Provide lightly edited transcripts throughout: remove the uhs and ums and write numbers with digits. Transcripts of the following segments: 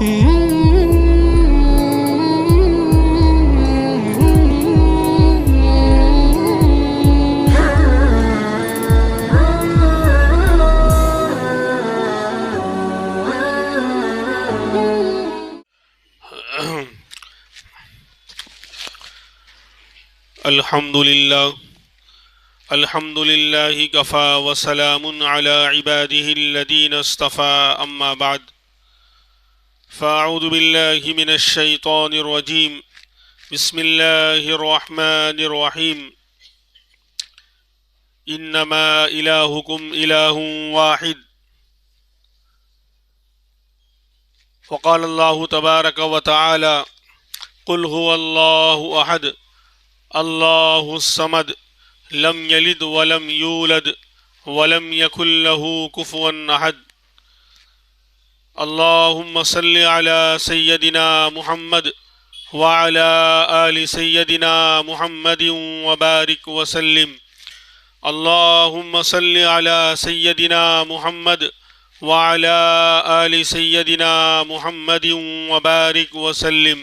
الحمد لله كفى وسلام على عباده الذين اصطفى أما بعد فأعوذ بالله من الشيطان الرجيم بسم الله الرحمن الرحيم إنما إلهكم إله واحد وقال الله تبارك وتعالى قل هو الله أحد الله الصمد لم يلد ولم يولد ولم يكن له كفوا أحد اللهم صل على سيدنا محمد وعلى آل سيدنا محمد وبارك وسلم اللهم صل على سيدنا محمد وعلى آل سيدنا محمد وبارك وسلم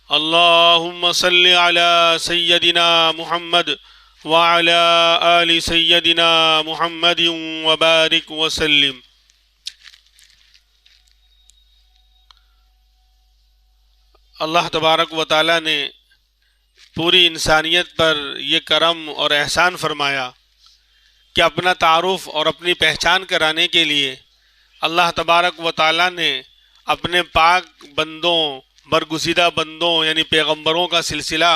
اللهم صل على سيدنا محمد وعلى آل سيدنا محمد وبارك وسلم. اللہ تبارک و تعالیٰ نے پوری انسانیت پر یہ کرم اور احسان فرمایا کہ اپنا تعارف اور اپنی پہچان کرانے کے لیے اللہ تبارک و تعالیٰ نے اپنے پاک بندوں برگزیدہ بندوں یعنی پیغمبروں کا سلسلہ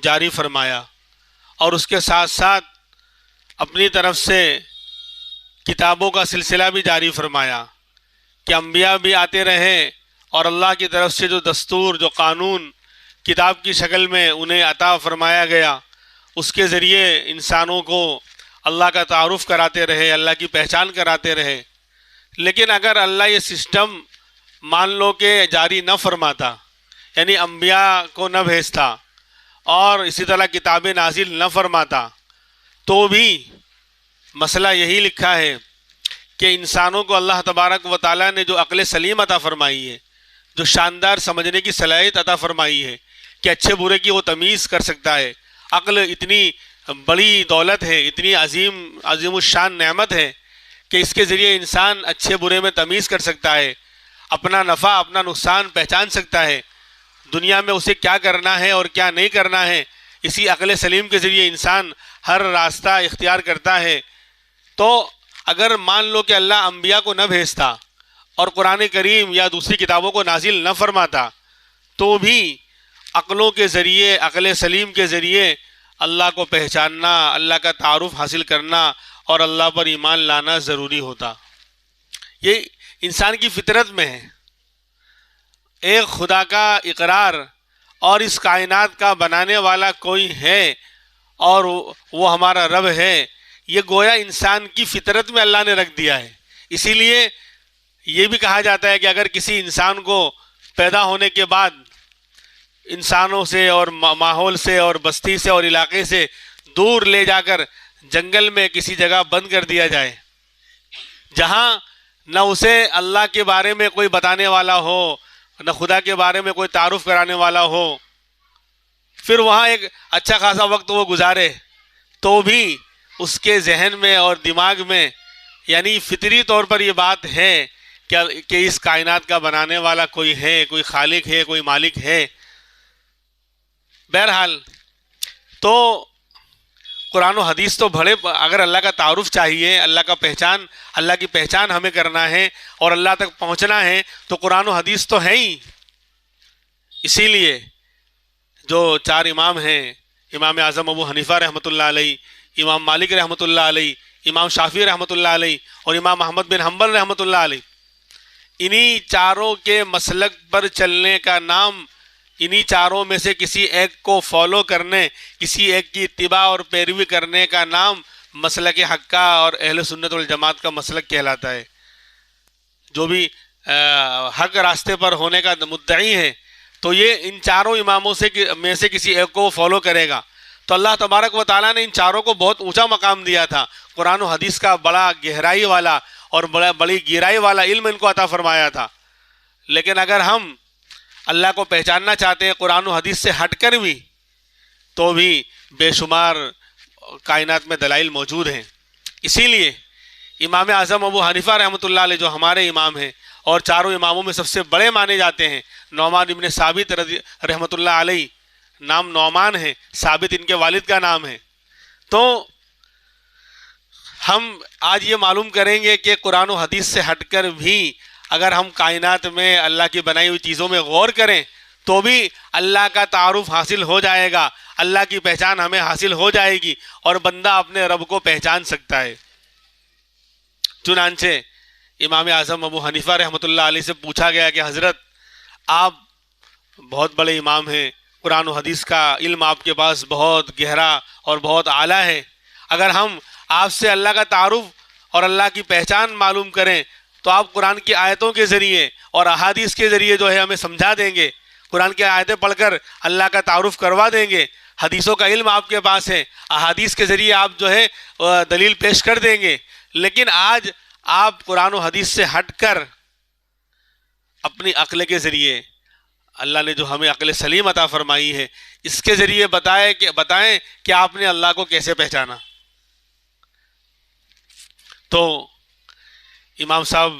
جاری فرمایا اور اس کے ساتھ ساتھ اپنی طرف سے کتابوں کا سلسلہ بھی جاری فرمایا کہ انبیاء بھی آتے رہے اور اللہ کی طرف سے جو دستور جو قانون کتاب کی شکل میں انہیں عطا فرمایا گیا اس کے ذریعے انسانوں کو اللہ کا تعارف کراتے رہے، اللہ کی پہچان کراتے رہے. لیکن اگر اللہ یہ سسٹم مان لو کہ جاری نہ فرماتا، یعنی انبیاء کو نہ بھیجتا اور اسی طرح کتابیں نازل نہ فرماتا، تو بھی مسئلہ یہی لکھا ہے کہ انسانوں کو اللہ تبارک و تعالیٰ نے جو عقل سلیم عطا فرمائی ہے، جو شاندار سمجھنے کی صلاحیت عطا فرمائی ہے کہ اچھے برے کی وہ تمیز کر سکتا ہے. عقل اتنی بڑی دولت ہے، اتنی عظیم الشان نعمت ہے کہ اس کے ذریعے انسان اچھے برے میں تمیز کر سکتا ہے، اپنا نفع اپنا نقصان پہچان سکتا ہے، دنیا میں اسے کیا کرنا ہے اور کیا نہیں کرنا ہے. اسی عقل سلیم کے ذریعے انسان ہر راستہ اختیار کرتا ہے. تو اگر مان لو کہ اللہ انبیاء کو نہ بھیجتا اور قرآن کریم یا دوسری کتابوں کو نازل نہ فرماتا، تو بھی عقلوں کے ذریعے عقل سلیم کے ذریعے اللہ کو پہچاننا، اللہ کا تعارف حاصل کرنا اور اللہ پر ایمان لانا ضروری ہوتا. یہ انسان کی فطرت میں ہے. ایک خدا کا اقرار اور اس کائنات کا بنانے والا کوئی ہے اور وہ ہمارا رب ہے، یہ گویا انسان کی فطرت میں اللہ نے رکھ دیا ہے. اسی لیے یہ بھی کہا جاتا ہے کہ اگر کسی انسان کو پیدا ہونے کے بعد انسانوں سے اور ماحول سے اور بستی سے اور علاقے سے دور لے جا کر جنگل میں کسی جگہ بند کر دیا جائے، جہاں نہ اسے اللہ کے بارے میں کوئی بتانے والا ہو، نہ خدا کے بارے میں کوئی تعارف کرانے والا ہو، پھر وہاں ایک اچھا خاصا وقت وہ گزارے، تو بھی اس کے ذہن میں اور دماغ میں یعنی فطری طور پر یہ بات ہے کہ اس کائنات کا بنانے والا کوئی ہے، کوئی خالق ہے، کوئی مالک ہے. بہرحال تو قرآن و حدیث تو بڑے، اگر اللہ کا تعارف چاہیے، اللہ کی پہچان ہمیں کرنا ہے اور اللہ تک پہنچنا ہے تو قرآن و حدیث تو ہے ہی. اسی لیے جو چار امام ہیں، امام اعظم ابو حنیفہ رحمۃ اللہ علیہ، امام مالک رحمۃ اللہ علیہ، امام شافعی رحمۃ اللہ علیہ اور امام احمد بن حنبل رحمۃ اللہ علیہ، انہی چاروں کے مسلک پر چلنے کا نام، انہی چاروں میں سے کسی ایک کو فالو کرنے، کسی ایک کی اتباع اور پیروی کرنے کا نام مسلک حقہ اور اہل سنت والجماعت کا مسلک کہلاتا ہے. جو بھی حق راستے پر ہونے کا مدعی ہے تو یہ ان چاروں اماموں میں سے کسی ایک کو فالو کرے گا. تو اللہ تبارک و تعالیٰ نے ان چاروں کو بہت اونچا مقام دیا تھا. قرآن و حدیث کا بڑا گہرائی والا اور بڑی گہرائی والا علم ان کو عطا فرمایا تھا. لیکن اگر ہم اللہ کو پہچاننا چاہتے ہیں قرآن و حدیث سے ہٹ کر بھی، تو بھی بے شمار کائنات میں دلائل موجود ہیں۔ اسی لیے امام اعظم ابو حنیفہ رحمۃ اللہ علیہ، جو ہمارے امام ہیں اور چاروں اماموں میں سب سے بڑے مانے جاتے ہیں، نعمان ابن ثابت رحمۃ اللہ علیہ، نام نعمان ہے، ثابت ان کے والد کا نام ہے۔ تو ہم آج یہ معلوم کریں گے کہ قرآن و حدیث سے ہٹ کر بھی اگر ہم کائنات میں اللہ کی بنائی ہوئی چیزوں میں غور کریں تو بھی اللہ کا تعارف حاصل ہو جائے گا، اللہ کی پہچان ہمیں حاصل ہو جائے گی اور بندہ اپنے رب کو پہچان سکتا ہے۔ چنانچہ امام اعظم ابو حنیفہ رحمۃ اللہ علیہ سے پوچھا گیا کہ حضرت، آپ بہت بڑے امام ہیں، قرآن و حدیث کا علم آپ کے پاس بہت گہرا اور بہت اعلیٰ ہے، اگر ہم آپ سے اللہ کا تعارف اور اللہ کی پہچان معلوم کریں تو آپ قرآن کی آیتوں کے ذریعے اور احادیث کے ذریعے جو ہے ہمیں سمجھا دیں گے، قرآن کی آیتیں پڑھ کر اللہ کا تعارف کروا دیں گے، حدیثوں کا علم آپ کے پاس ہے، احادیث کے ذریعے آپ جو ہے دلیل پیش کر دیں گے۔ لیکن آج آپ قرآن و حدیث سے ہٹ کر اپنی عقل کے ذریعے، اللہ نے جو ہمیں عقل سلیم عطا فرمائی ہے، اس کے ذریعے بتائیں کہ آپ نے اللہ کو کیسے پہچانا۔ تو امام صاحب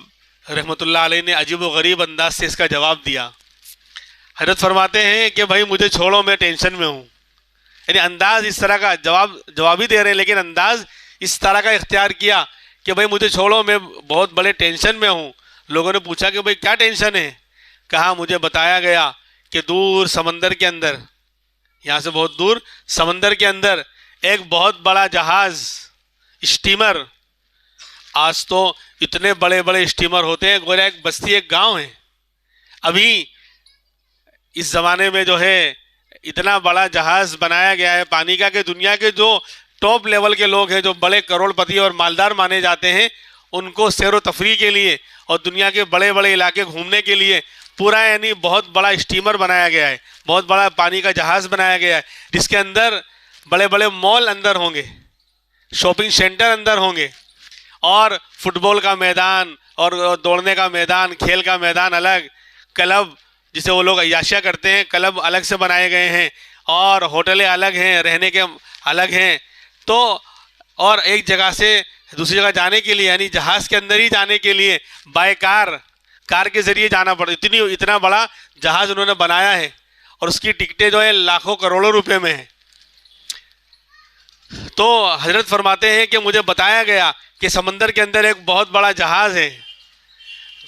رحمۃ اللہ علیہ نے عجیب و غریب انداز سے اس کا جواب دیا۔ حضرت فرماتے ہیں کہ بھائی مجھے چھوڑو، میں ٹینشن میں ہوں۔ یعنی انداز اس طرح کا جواب ہی دے رہے ہیں، لیکن انداز اس طرح کا اختیار کیا کہ بھائی مجھے چھوڑو، میں بہت بڑے ٹینشن میں ہوں۔ لوگوں نے پوچھا کہ بھائی کیا ٹینشن ہے؟ کہا مجھے بتایا گیا کہ دور سمندر کے اندر، یہاں سے بہت دور سمندر کے اندر ایک بہت بڑا جہاز، اسٹیمر، آج تو اتنے بڑے بڑے اسٹیمر ہوتے ہیں، گویا ایک بستی، ایک گاؤں ہے۔ ابھی اس زمانے میں جو ہے اتنا بڑا جہاز بنایا گیا ہے پانی کا کہ دنیا کے جو ٹاپ لیول کے لوگ ہیں، جو بڑے کروڑ پتی اور مالدار مانے جاتے ہیں، ان کو سیر و تفریح کے لیے اور دنیا کے بڑے بڑے علاقے گھومنے کے لیے پورا یعنی بہت بڑا اسٹیمر بنایا گیا ہے، بہت بڑا پانی کا جہاز بنایا گیا ہے، جس کے اندر بڑے بڑے مال اندر ہوں گے، شاپنگ سینٹر اندر ہوں گے، اور فٹ بال کا میدان اور دوڑنے کا میدان، کھیل کا میدان الگ، کلب جسے وہ لوگ عیاشیاں کرتے ہیں، کلب الگ سے بنائے گئے ہیں، اور ہوٹلیں الگ ہیں، رہنے کے الگ ہیں۔ تو اور ایک جگہ سے دوسری جگہ جانے کے لیے، یعنی جہاز کے اندر ہی جانے کے لیے بائی کار کے ذریعے جانا پڑتا، اتنا بڑا جہاز انہوں نے بنایا ہے، اور اس کی ٹکٹیں جو ہے لاکھوں کروڑوں روپے میں ہیں۔ تو حضرت فرماتے ہیں کہ مجھے بتایا گیا کہ سمندر کے اندر ایک بہت بڑا جہاز ہے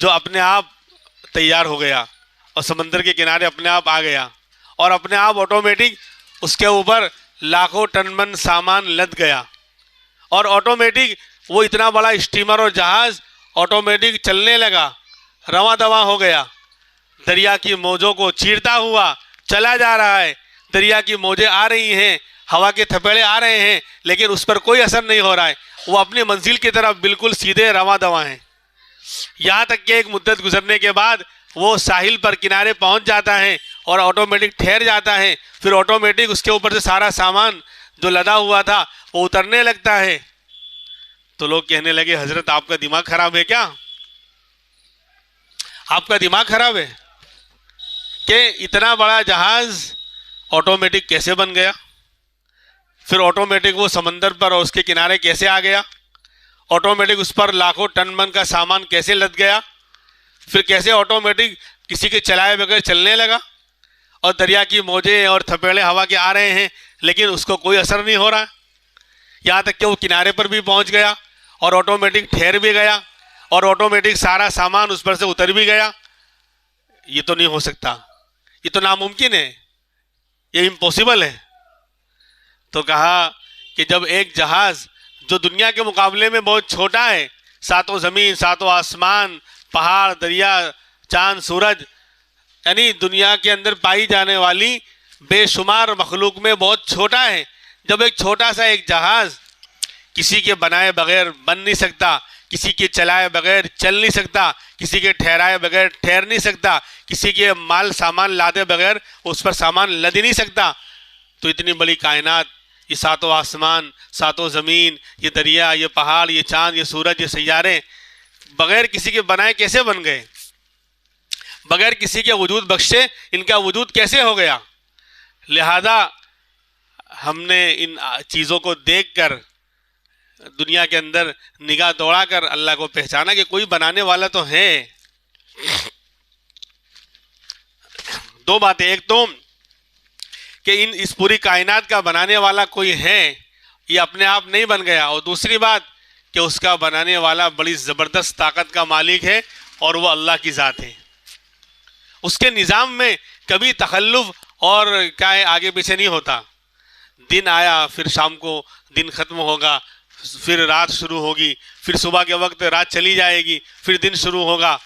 جو اپنے آپ تیار ہو گیا اور سمندر کے کنارے اپنے آپ آ گیا، اور اپنے آپ آٹومیٹک اس کے اوپر لاکھوں ٹن من سامان لد گیا، اور آٹومیٹک وہ اتنا بڑا اسٹیمر اور جہاز آٹومیٹک چلنے لگا، رواں دواں ہو گیا، دریا کی موجوں کو چیرتا ہوا چلا جا رہا ہے۔ دریا کی موجیں آ رہی ہیں، ہوا کے تھپیڑے آ رہے ہیں، لیکن اس پر کوئی اثر نہیں ہو رہا ہے، وہ اپنی منزل کی طرف بالکل سیدھے رواں دواں ہیں۔ یہاں تک کہ ایک مدت گزرنے کے بعد وہ ساحل پر کنارے پہنچ جاتا ہے اور آٹومیٹک ٹھہر جاتا ہے، پھر آٹومیٹک اس کے اوپر سے سارا سامان جو لدا ہوا تھا وہ اترنے لگتا ہے۔ تو لوگ کہنے لگے حضرت آپ کا دماغ خراب ہے کیا؟ آپ کا دماغ خراب ہے کہ اتنا بڑا جہاز آٹومیٹک کیسے بن گیا؟ پھر آٹومیٹک وہ سمندر پر اور اس کے کنارے کیسے آ گیا؟ آٹومیٹک اس پر لاکھوں ٹن من کا سامان کیسے لد گیا؟ پھر کیسے آٹومیٹک کسی کے چلائے بغیر چلنے لگا؟ اور دریا کی موجیں اور تھپیڑے ہوا کے آ رہے ہیں لیکن اس کو کوئی اثر نہیں ہو رہا، یہاں تک کہ وہ کنارے پر بھی پہنچ گیا اور آٹومیٹک ٹھہر بھی گیا اور آٹومیٹک سارا سامان اس پر سے اتر بھی گیا۔ یہ تو نہیں ہو سکتا، یہ تو ناممکن ہے، یہ امپوسیبل ہے۔ تو کہا کہ جب ایک جہاز جو دنیا کے مقابلے میں بہت چھوٹا ہے، ساتوں زمین، ساتوں آسمان، پہاڑ، دریا، چاند، سورج، یعنی دنیا کے اندر پائی جانے والی بے شمار مخلوق میں بہت چھوٹا ہے، جب ایک چھوٹا سا ایک جہاز کسی کے بنائے بغیر بن نہیں سکتا، کسی کے چلائے بغیر چل نہیں سکتا، کسی کے ٹھہرائے بغیر ٹھہر نہیں سکتا، کسی کے مال سامان لادے بغیر اس پر سامان لد ہی نہیں سکتا، تو اتنی بڑی کائنات، یہ ساتوں آسمان، ساتوں زمین، یہ دریا، یہ پہاڑ، یہ چاند، یہ سورج، یہ سیارے بغیر کسی کے بنائے کیسے بن گئے؟ بغیر کسی کے وجود بخشے ان کا وجود کیسے ہو گیا؟ لہذا ہم نے ان چیزوں کو دیکھ کر دنیا کے اندر نگاہ دوڑا کر اللہ کو پہچانا کہ کوئی بنانے والا تو ہے۔ دو باتیں، ایک تو کہ اس پوری کائنات کا بنانے والا کوئی ہے، یہ اپنے آپ نہیں بن گیا، اور دوسری بات کہ اس کا بنانے والا بڑی زبردست طاقت کا مالک ہے اور وہ اللہ کی ذات ہے۔ اس کے نظام میں کبھی تخلف اور کیا ہے آگے پیچھے نہیں ہوتا۔ دن آیا پھر شام کو دن ختم ہوگا، پھر رات شروع ہوگی، پھر صبح کے وقت رات چلی جائے گی، پھر دن شروع ہوگا۔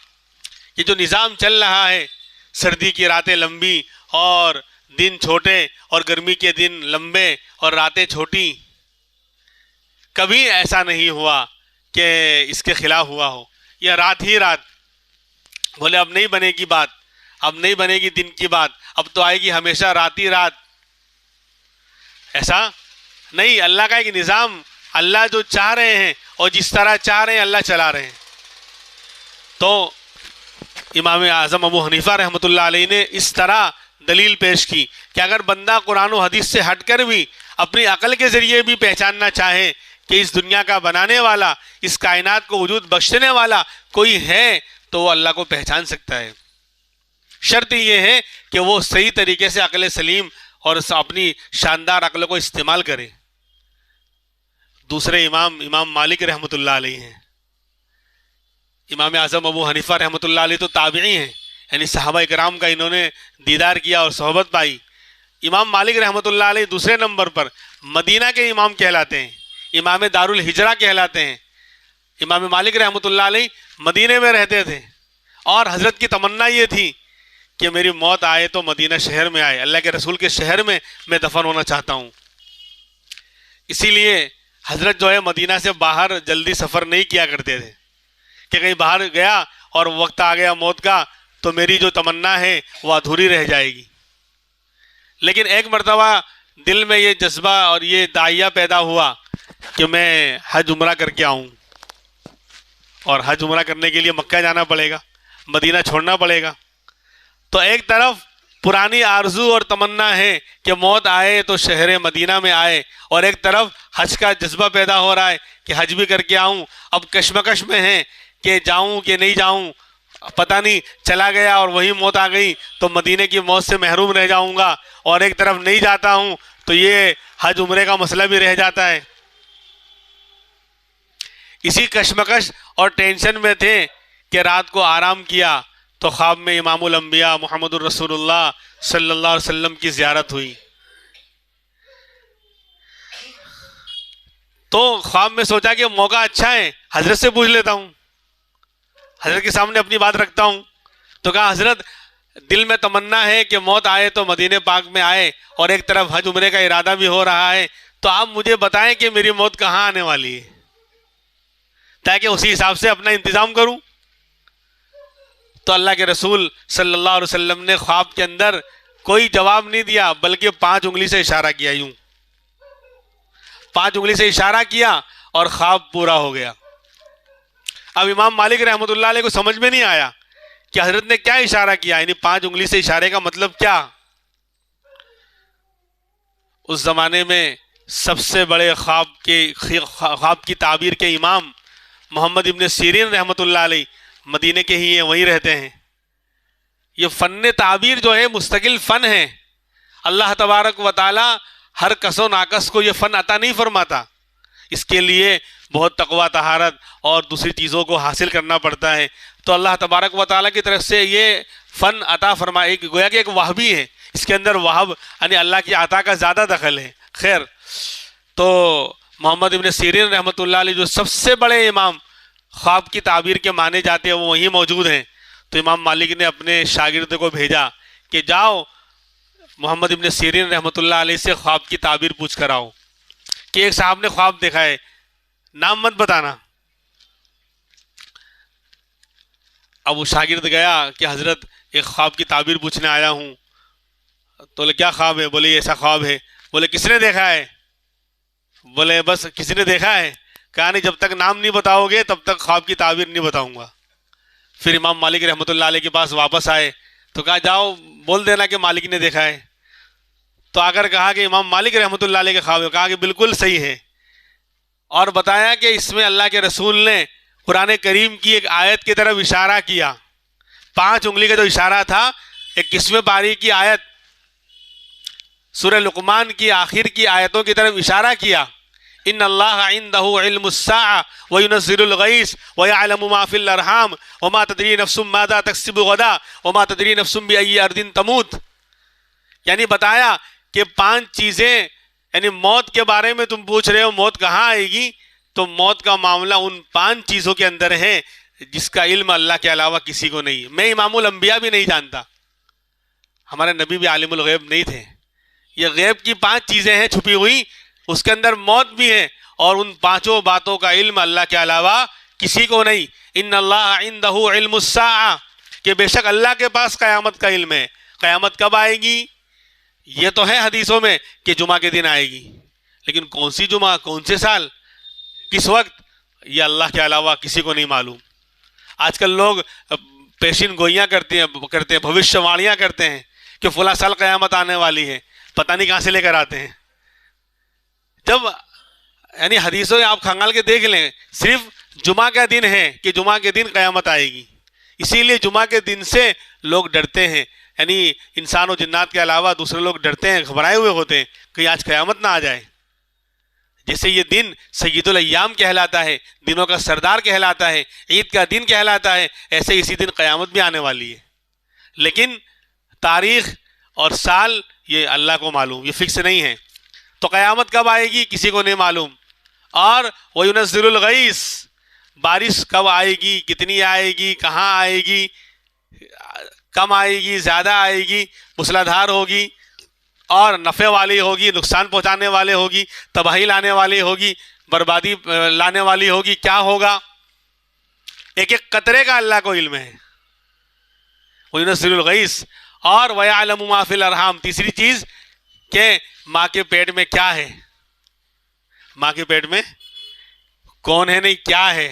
یہ جو نظام چل رہا ہے، سردی کی راتیں لمبی اور دن چھوٹے، اور گرمی کے دن لمبے اور راتیں چھوٹی، کبھی ایسا نہیں ہوا کہ اس کے خلاف ہوا ہو۔ یہ رات ہی رات، بولے اب نہیں بنے گی بات، اب نہیں بنے گی دن کی بات، اب تو آئے گی ہمیشہ رات ہی رات، ایسا نہیں۔ اللہ کا ایک نظام، اللہ جو چاہ رہے ہیں اور جس طرح چاہ رہے ہیں اللہ چلا رہے ہیں۔ تو امام اعظم ابو حنیفہ رحمۃ اللہ علیہ نے اس طرح دلیل پیش کی کہ اگر بندہ قرآن و حدیث سے ہٹ کر بھی اپنی عقل کے ذریعے بھی پہچاننا چاہے کہ اس دنیا کا بنانے والا، اس کائنات کو وجود بخشنے والا کوئی ہے، تو وہ اللہ کو پہچان سکتا ہے۔ شرط یہ ہے کہ وہ صحیح طریقے سے عقل سلیم اور اپنی شاندار عقل کو استعمال کرے۔ دوسرے امام مالک رحمۃ اللہ علیہ ہیں۔ امام اعظم ابو حنیفہ رحمۃ اللہ علیہ تو تابعی ہیں، یعنی صحابہ کرام کا انہوں نے دیدار کیا اور صحبت پائی۔ امام مالک رحمۃ اللہ علیہ دوسرے نمبر پر مدینہ کے امام کہلاتے ہیں، امام دار الہجرہ کہلاتے ہیں۔ امام مالک رحمۃ اللہ علیہ مدینے میں رہتے تھے، اور حضرت کی تمنا یہ تھی کہ میری موت آئے تو مدینہ شہر میں آئے، اللہ کے رسول کے شہر میں میں دفن ہونا چاہتا ہوں۔ اسی لیے حضرت جو ہے مدینہ سے باہر جلدی سفر نہیں کیا کرتے تھے کہ کہیں باہر گیا اور وقت آ گیا موت کا تو میری جو تمنا ہے وہ ادھوری رہ جائے گی۔ لیکن ایک مرتبہ دل میں یہ جذبہ اور یہ داعیہ پیدا ہوا کہ میں حج عمرہ کر کے آؤں، اور حج عمرہ کرنے کے لیے مکہ جانا پڑے گا، مدینہ چھوڑنا پڑے گا۔ تو ایک طرف پرانی آرزو اور تمنا ہے کہ موت آئے تو شہر مدینہ میں آئے، اور ایک طرف حج کا جذبہ پیدا ہو رہا ہے کہ حج بھی کر کے آؤں۔ اب کشمکش میں ہیں کہ جاؤں کہ نہیں جاؤں، پتہ نہیں، چلا گیا اور وہی موت آ گئی تو مدینے کی موت سے محروم رہ جاؤں گا، اور ایک طرف نہیں جاتا ہوں تو یہ حج عمرے کا مسئلہ بھی رہ جاتا ہے۔ اسی کشمکش اور ٹینشن میں تھے کہ رات کو آرام کیا تو خواب میں امام الانبیاء محمد الرسول اللہ صلی اللہ علیہ وسلم کی زیارت ہوئی۔ تو خواب میں سوچا کہ موقع اچھا ہے، حضرت سے پوچھ لیتا ہوں، حضرت کے سامنے اپنی بات رکھتا ہوں۔ تو کہا حضرت دل میں تمنا ہے کہ موت آئے تو مدینہ پاک میں آئے، اور ایک طرف حج عمرے کا ارادہ بھی ہو رہا ہے، تو آپ مجھے بتائیں کہ میری موت کہاں آنے والی ہے تاکہ اسی حساب سے اپنا انتظام کروں۔ تو اللہ کے رسول صلی اللہ علیہ وسلم نے خواب کے اندر کوئی جواب نہیں دیا، بلکہ 5 انگلی سے اشارہ کیا، یوں 5 انگلی سے اشارہ کیا اور خواب پورا ہو گیا۔ اب امام مالک رحمۃ اللہ علیہ کو سمجھ میں نہیں آیا کہ حضرت نے کیا اشارہ کیا، یعنی 5 انگلی سے اشارے کا مطلب کیا۔ اس زمانے میں سب سے بڑے خواب کی تعبیر کے امام محمد ابن سیرین رحمۃ اللہ علیہ مدینے کے ہی ہیں، وہیں رہتے ہیں۔ یہ فن تعبیر جو ہے مستقل فن ہے، اللہ تبارک و تعالی ہر کس و ناکس کو یہ فن عطا نہیں فرماتا، اس کے لیے بہت تقوی، طہارت اور دوسری چیزوں کو حاصل کرنا پڑتا ہے۔ تو اللہ تبارک و تعالیٰ کی طرف سے یہ فن عطا فرمائے، گویا کہ ایک وہبی ہے، اس کے اندر وہب یعنی اللہ کی عطا کا زیادہ دخل ہے۔ خیر، تو محمد ابن سیرین رحمۃ اللہ علیہ جو سب سے بڑے امام خواب کی تعبیر کے مانے جاتے ہیں وہ وہیں موجود ہیں۔ تو امام مالک نے اپنے شاگرد کو بھیجا کہ جاؤ محمد ابن سیرین رحمۃ اللہ علیہ سے خواب کی تعبیر پوچھ کر آؤ کہ ایک صاحب نے خواب دیکھا ہے، نام مت بتانا۔ اب وہ شاگرد گیا کہ حضرت ایک خواب کی تعبیر پوچھنے آیا ہوں۔ تو بولے کیا خواب ہے؟ بولے یہ ایسا خواب ہے۔ بولے کس نے دیکھا ہے؟ بولے بس کسی نے دیکھا ہے۔ کہا نہیں، جب تک نام نہیں بتاؤ گے تب تک خواب کی تعبیر نہیں بتاؤں گا۔ پھر امام مالک رحمۃ اللہ علیہ کے پاس واپس آئے تو کہا جاؤ بول دینا کہ مالک نے دیکھا ہے. تو آ کر کہا کہ امام مالک رحمۃ اللہ علیہ کے خواب ہے. کہا کہ بالکل صحیح ہے، اور بتایا کہ اس میں اللہ کے رسول نے قرآن کریم کی ایک آیت کی طرف اشارہ کیا. 5 انگلی کا جو اشارہ تھا، 21ویں پاری کی آیت سورہ لقمان کی آخر کی آیتوں کی طرف اشارہ کیا. ان اللہ عنده علم الساعة وينزل الغيث ويعلم ما في الارحام وما تدري نفس ماذا تكسب غدا وما تدري نفس بأي ارض تموت. یعنی بتایا کہ 5 چیزیں، یعنی موت کے بارے میں تم پوچھ رہے ہو موت کہاں آئے گی، تو موت کا معاملہ ان 5 چیزوں کے اندر ہے جس کا علم اللہ کے علاوہ کسی کو نہیں. میں امام الانبیاء بھی نہیں جانتا، ہمارے نبی بھی عالم الغیب نہیں تھے. یہ غیب کی 5 چیزیں ہیں چھپی ہوئی، اس کے اندر موت بھی ہے، اور ان 5 باتوں کا علم اللہ کے علاوہ کسی کو نہیں. ان اللہ عنده علم الساعة، کہ بے شک اللہ کے پاس قیامت کا علم ہے. قیامت کب آئے گی؟ یہ تو ہے حدیثوں میں کہ جمعہ کے دن آئے گی، لیکن کون سی جمعہ، کون سے سال، کس وقت، یہ اللہ کے علاوہ کسی کو نہیں معلوم. آج کل لوگ پیشین گوئیاں کرتے ہیں، بھوشیہ واڑیاں کرتے ہیں کہ فلاں سال قیامت آنے والی ہے، پتہ نہیں کہاں سے لے کر آتے ہیں. جب یعنی حدیثوں میں آپ کھنگال کے دیکھ لیں، صرف جمعہ کا دن ہے کہ جمعہ کے دن قیامت آئے گی. اسی لیے جمعہ کے دن سے لوگ ڈرتے ہیں، یعنی انسان و جنات کے علاوہ دوسرے لوگ ڈرتے ہیں، گھبرائے ہوئے ہوتے ہیں کہ آج قیامت نہ آ جائے. جیسے یہ دن سید الایام کہلاتا ہے، دنوں کا سردار کہلاتا ہے، عید کا دن کہلاتا ہے، ایسے اسی دن قیامت بھی آنے والی ہے. لیکن تاریخ اور سال یہ اللہ کو معلوم، یہ فکس نہیں ہے. تو قیامت کب آئے گی کسی کو نہیں معلوم. اور وَيُنَزِّلُ الْغَيْثِ، بارش کب آئے گی، کتنی آئے گی، کہاں آئے گی، کم آئے گی، زیادہ آئے گی، موسلادھار ہوگی اور نفع والی ہوگی، نقصان پہنچانے والے ہوگی، تباہی لانے والی ہوگی، بربادی لانے والی ہوگی، کیا ہوگا، ایک ایک قطرے کا اللہ کو علم ہے. وَيُنَزِّلُ الْغَيْثِ، اور وَيَعْلَمُ مَا فِي الْأَرْحَامِ، تیسری چیز کہ ماں کے پیٹ میں کیا ہے، ماں کے پیٹ میں کون ہے، نہیں کیا ہے.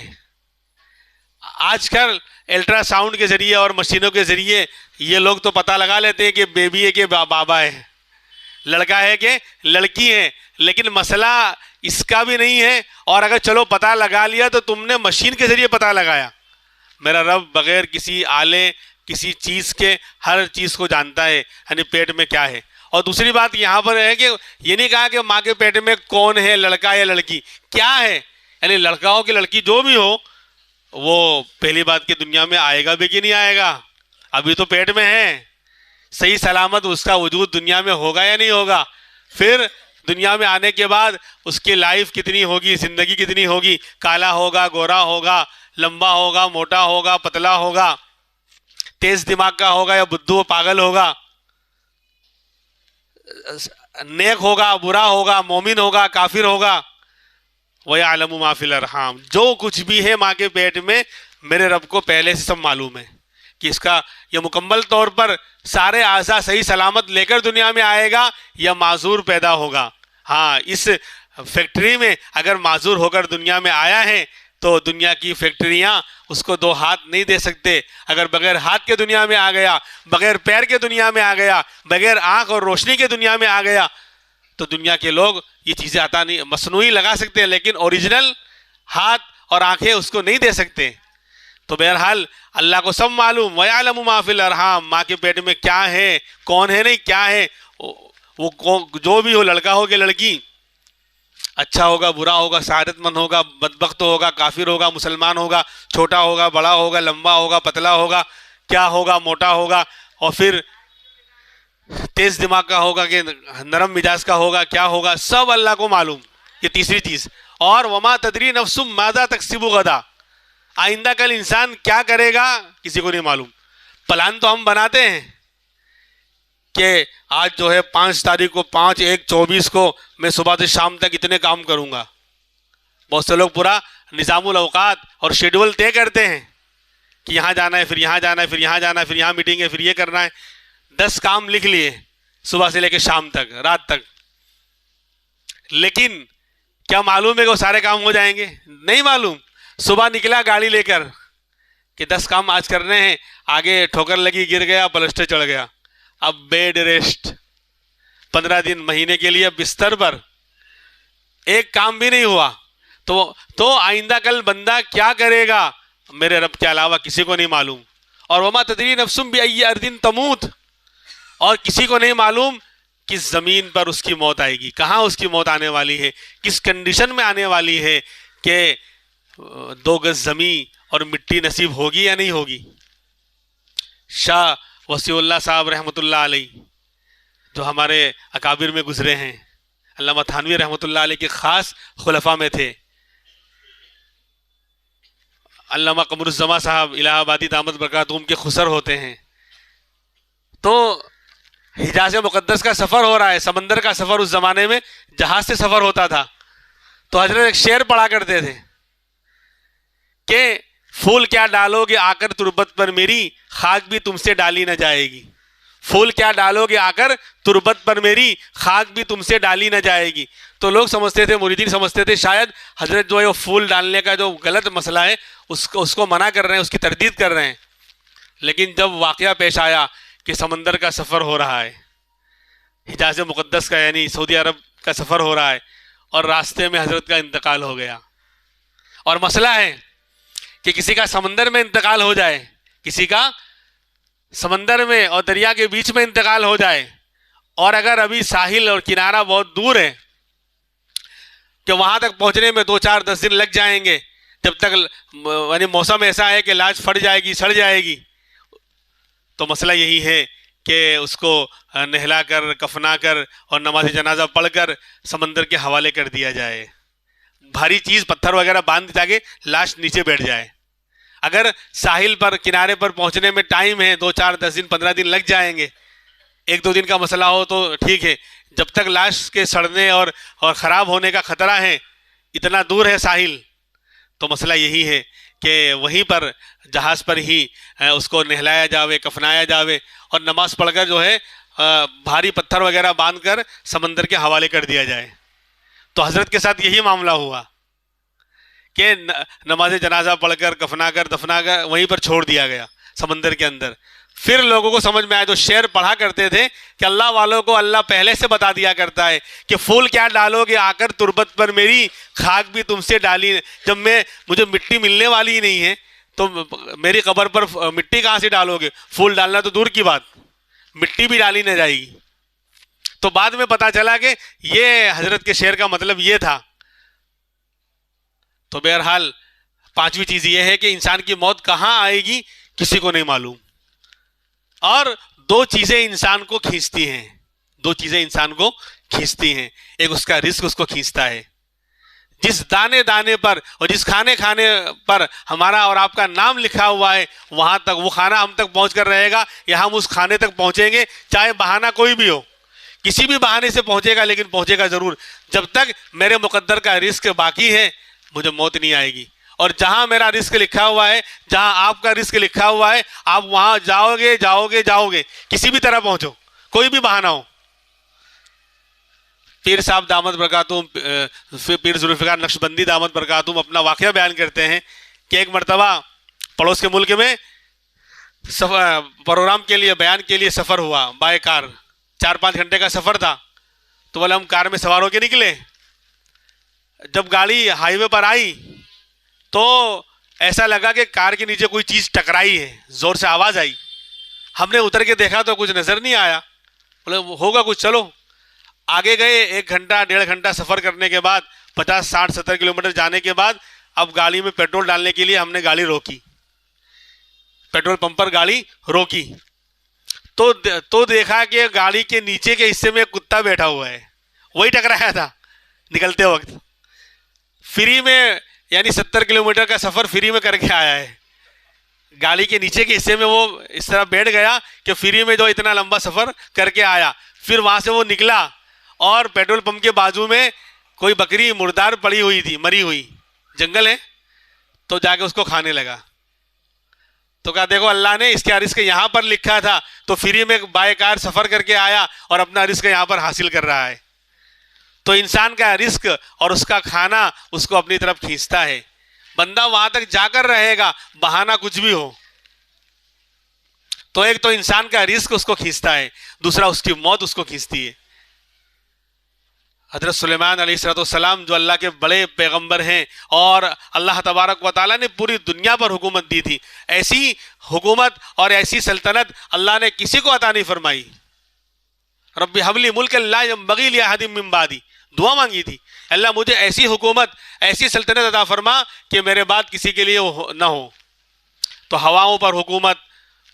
آج کل الٹرا ساؤنڈ کے ذریعے اور مشینوں کے ذریعے یہ لوگ تو پتہ لگا لیتے ہیں کہ بیبی ہے کہ بابا ہے، لڑکا ہے کہ لڑکی ہے، لیکن مسئلہ اس کا بھی نہیں ہے. اور اگر چلو پتہ لگا لیا تو تم نے مشین کے ذریعے پتہ لگایا. میرا رب بغیر کسی آلے کسی چیز کے ہر چیز کو جانتا ہے، یعنی پیٹ میں کیا ہے. اور دوسری بات یہاں پر ہے کہ یہ نہیں کہا کہ ماں کے پیٹ میں کون ہے، لڑکا یا لڑکی، کیا ہے، یعنی لڑکا ہو کہ لڑکی جو بھی ہو، وہ پہلی بات کہ دنیا میں آئے گا بھی کہ نہیں آئے گا، ابھی تو پیٹ میں ہے. صحیح سلامت اس کا وجود دنیا میں ہوگا یا نہیں ہوگا. پھر دنیا میں آنے کے بعد اس کی لائف کتنی ہوگی، زندگی کتنی ہوگی، کالا ہوگا، گورا ہوگا، لمبا ہوگا، موٹا ہوگا، پتلا ہوگا، تیز دماغ کا ہوگا یا بدھو پاگل ہوگا، نیک ہوگا، برا ہوگا، مومن ہوگا، کافر ہوگا. وَيَعْلَمُ مَا فِي الْأَرْحَامِ، جو کچھ بھی ہے ماں کے پیٹ میں میرے رب کو پہلے سے سب معلوم ہے کہ اس کا یہ مکمل طور پر سارے اعضاء صحیح سلامت لے کر دنیا میں آئے گا یا معذور پیدا ہوگا. ہاں، اس فیکٹری میں اگر معذور ہو کر دنیا میں آیا ہے تو دنیا کی فیکٹریاں اس کو 2 ہاتھ نہیں دے سکتے. اگر بغیر ہاتھ کے دنیا میں آ گیا، بغیر پیر کے دنیا میں آ گیا، بغیر آنکھ اور روشنی کے دنیا میں آ گیا تو دنیا کے لوگ یہ چیزیں عطا نہیں، مصنوعی لگا سکتے ہیں لیکن اوریجنل ہاتھ اور آنکھیں اس کو نہیں دے سکتے. تو بہرحال اللہ کو سب معلوم. وَيَعْلَمُ مَا فِي الْأَرْحَامِ، ماں کے پیٹ میں کیا ہے، کون ہے، نہیں کیا ہے، وہ جو بھی ہو، لڑکا ہو کہ لڑکی، اچھا ہوگا، برا ہوگا، سعادت مند ہوگا، بدبخت ہوگا، کافر ہوگا، مسلمان ہوگا، چھوٹا ہوگا، بڑا ہوگا، لمبا ہوگا، پتلا ہوگا، کیا ہوگا، موٹا ہوگا، اور پھر تیز دماغ کا ہوگا کہ نرم مزاج کا ہوگا، کیا ہوگا، سب اللہ کو معلوم. یہ تیسری چیز. اور وما تدری نفس ماذا تکسب غدا، آئندہ کل انسان کیا کرے گا کسی کو نہیں معلوم. پلان تو ہم بناتے ہیں کہ آج جو ہے 5 تاریخ کو 5/1/24 کو میں صبح سے شام تک اتنے کام کروں گا. بہت سے لوگ پورا نظام الاوقات اور شیڈول طے کرتے ہیں کہ یہاں جانا ہے، پھر یہاں جانا ہے، پھر یہاں جانا ہے، پھر یہاں میٹنگ ہے، پھر یہ کرنا ہے. 10 کام لکھ لیے صبح سے لے کے شام تک، رات تک. لیکن کیا معلوم ہے کہ وہ سارے کام ہو جائیں گے؟ نہیں معلوم. صبح نکلا گاڑی لے کر کہ 10 کام آج کرنے ہیں، آگے ٹھوکر لگی، گر گیا، پلسٹر چڑھ گیا، اب بیڈ ریسٹ، 15 دن مہینے کے لیے بستر پر، ایک کام بھی نہیں ہوا. تو آئندہ کل بندہ کیا کرے گا میرے رب کے علاوہ کسی کو نہیں معلوم. اور وما تدری نفس بأی ارض تموت، اور کسی کو نہیں معلوم کس زمین پر اس کی موت آئے گی، کہاں اس کی موت آنے والی ہے، کس کنڈیشن میں آنے والی ہے، کہ 2 گز زمین اور مٹی نصیب ہوگی یا نہیں ہوگی. شاہ وسیع اللہ صاحب رحمۃ اللہ علیہ جو ہمارے اکابر میں گزرے ہیں، علامہ تھانوی رحمۃ اللہ علیہ کے خاص خلفاء میں تھے. علامہ قمر الزما صاحب الہ آبادی دامت برکاتہم کے خسر ہوتے ہیں. تو حجاز مقدس کا سفر ہو رہا ہے، سمندر کا سفر اس زمانے میں جہاز سے سفر ہوتا تھا. تو حضرت ایک شعر پڑھا کرتے تھے کہ پھول کیا ڈالو گے آ کر تربت پر میری، خاک بھی تم سے ڈالی نہ جائے گی. پھول کیا ڈالو گے آ کر تربت پر میری، خاک بھی تم سے ڈالی نہ جائے گی. تو لوگ سمجھتے تھے، مریدین سمجھتے تھے شاید حضرت جو ہے وہ پھول ڈالنے کا جو غلط مسئلہ ہے اس کو منع کر رہے ہیں، اس کی تردید کر رہے ہیں. لیکن جب واقعہ پیش آیا کہ سمندر کا سفر ہو رہا ہے، حجاز مقدس کا یعنی سعودی عرب کا سفر ہو رہا ہے، اور راستے میں حضرت کا انتقال ہو گیا، اور مسئلہ ہے کہ کسی کا سمندر میں انتقال ہو جائے، کسی کا سمندر میں اور دریا کے بیچ میں انتقال ہو جائے، اور اگر ابھی ساحل اور کنارہ بہت دور ہے کہ وہاں تک پہنچنے میں 2-4-10 دن لگ جائیں گے، جب تک یعنی موسم ایسا ہے کہ لاش پھٹ جائے گی، سڑ جائے گی. تو مسئلہ یہی ہے کہ اس کو نہلا کر، کفنا کر اور نماز جنازہ پڑھ کر سمندر کے حوالے کر دیا جائے. بھاری چیز پتھر وغیرہ باندھ تاکہ لاش نیچے بیٹھ جائے. اگر ساحل پر کنارے پر پہنچنے میں ٹائم ہے، 2-4-10 دن 15 دن لگ جائیں گے، 1-2 دن کا مسئلہ ہو تو ٹھیک ہے. جب تک لاش کے سڑنے اور خراب ہونے کا خطرہ ہے، اتنا دور ہے ساحل، تو مسئلہ یہی ہے کہ وہیں پر جہاز پر ہی اس کو نہلایا جاوے، کفنایا جاوے، اور نماز پڑھ کر جو ہے بھاری پتھر وغیرہ باندھ کر سمندر کے حوالے کر دیا جائے. تو حضرت کے ساتھ یہی معاملہ ہوا کہ نماز جنازہ پڑھ کر، کفنا کر، دفنا کر وہیں پر چھوڑ دیا گیا سمندر کے اندر. پھر لوگوں کو سمجھ میں آیا، جو شعر پڑھا کرتے تھے کہ اللہ والوں کو اللہ پہلے سے بتا دیا کرتا ہے کہ پھول کیا ڈالو گے آ کر تربت پر میری، خاک بھی تم سے ڈالی. جب مجھے مٹی ملنے والی ہی نہیں ہے تو میری قبر پر مٹی کہاں سے ڈالو گے؟ پھول ڈالنا تو دور کی بات، مٹی بھی ڈالی نہ جائے گی. تو بعد میں پتا چلا کہ یہ حضرت کے شعر کا مطلب یہ تھا. تو بہرحال 5ویں چیز یہ ہے کہ انسان کی موت کہاں آئے گی کسی کو نہیں معلوم. اور 2 چیزیں انسان کو کھینچتی ہیں، 2 چیزیں انسان کو کھینچتی ہیں. ایک اس کا رزق اس کو کھینچتا ہے. جس دانے دانے پر اور جس کھانے کھانے پر ہمارا اور آپ کا نام لکھا ہوا ہے، وہاں تک وہ کھانا ہم تک پہنچ کر رہے گا یا ہم اس کھانے تک پہنچیں گے، چاہے بہانہ کوئی بھی ہو، کسی بھی بہانے سے پہنچے گا لیکن پہنچے گا ضرور. جب تک میرے مقدر کا رزق باقی ہے مجھے موت نہیں آئے گی. اور جہاں میرا رزق لکھا ہوا ہے، جہاں آپ کا رزق لکھا ہوا ہے، آپ وہاں جاؤ گے، کسی بھی طرح پہنچو، کوئی بھی بہانہ ہو. پیر صاحب دامت برکاتہم، پیر ذوالفقار نقشبندی دامت برکاتہم اپنا واقعہ بیان کرتے ہیں کہ ایک مرتبہ پڑوس کے ملک میں پروگرام کے لیے، بیان کے لیے سفر ہوا بائے کار. 4-5 گھنٹے کا سفر تھا. تو بولے ہم کار میں سوار ہو کے نکلے. جب گاڑی ہائی وے پر آئی تو ایسا لگا کہ کار کے نیچے کوئی چیز ٹکرائی ہے، زور سے آواز آئی. ہم نے اتر کے دیکھا تو کچھ نظر نہیں آیا. بولے ہوگا کچھ، چلو آگے گئے. 1 گھنٹہ 1.5 گھنٹہ سفر کرنے کے بعد، 50 60 70 کلومیٹر جانے کے بعد، اب گاڑی میں پیٹرول ڈالنے کے لیے ہم نے گاڑی روکی، پیٹرول پمپ پر گاڑی روکی. تو دیکھا کہ گاڑی کے نیچے کے حصے میں ایک کتا بیٹھا ہوا ہے، وہی ٹکرایا تھا نکلتے وقت. فری میں یعنی 70 کلومیٹر کا سفر فری میں کر کے آیا ہے. گاڑی کے نیچے کے حصے میں وہ اس طرح بیٹھ گیا کہ فری میں جو اتنا لمبا سفر کر کے آیا. پھر وہاں سے وہ نکلا اور پیٹرول پمپ کے بازو میں کوئی بکری مردار پڑی ہوئی تھی، مری ہوئی، جنگل ہے، تو جا کے اس کو کھانے لگا. تو کہا دیکھو اللہ نے اس کا رزق یہاں پر لکھا تھا تو فری میں بائے کار سفر کر کے آیا اور اپنا رزق یہاں پر حاصل کر رہا ہے. تو انسان کا رزق اور اس کا کھانا اس کو اپنی طرف کھینچتا ہے. بندہ وہاں تک جا کر رہے گا بہانہ کچھ بھی ہو. تو ایک تو انسان کا رزق اس کو کھینچتا ہے، دوسرا اس کی موت اس کو کھینچتی ہے. حضرت سلیمان علیہ السلام جو اللہ کے بڑے پیغمبر ہیں اور اللہ تبارک و تعالیٰ نے پوری دنیا پر حکومت دی تھی، ایسی حکومت اور ایسی سلطنت اللہ نے کسی کو عطا نہیں فرمائی. رب ہب لی ملکا لا ینبغی لأحد من بعدی، دعا مانگی تھی، اللہ مجھے ایسی حکومت ایسی سلطنت عطا فرما کہ میرے بعد کسی کے لیے نہ ہو. تو ہواؤں پر حکومت،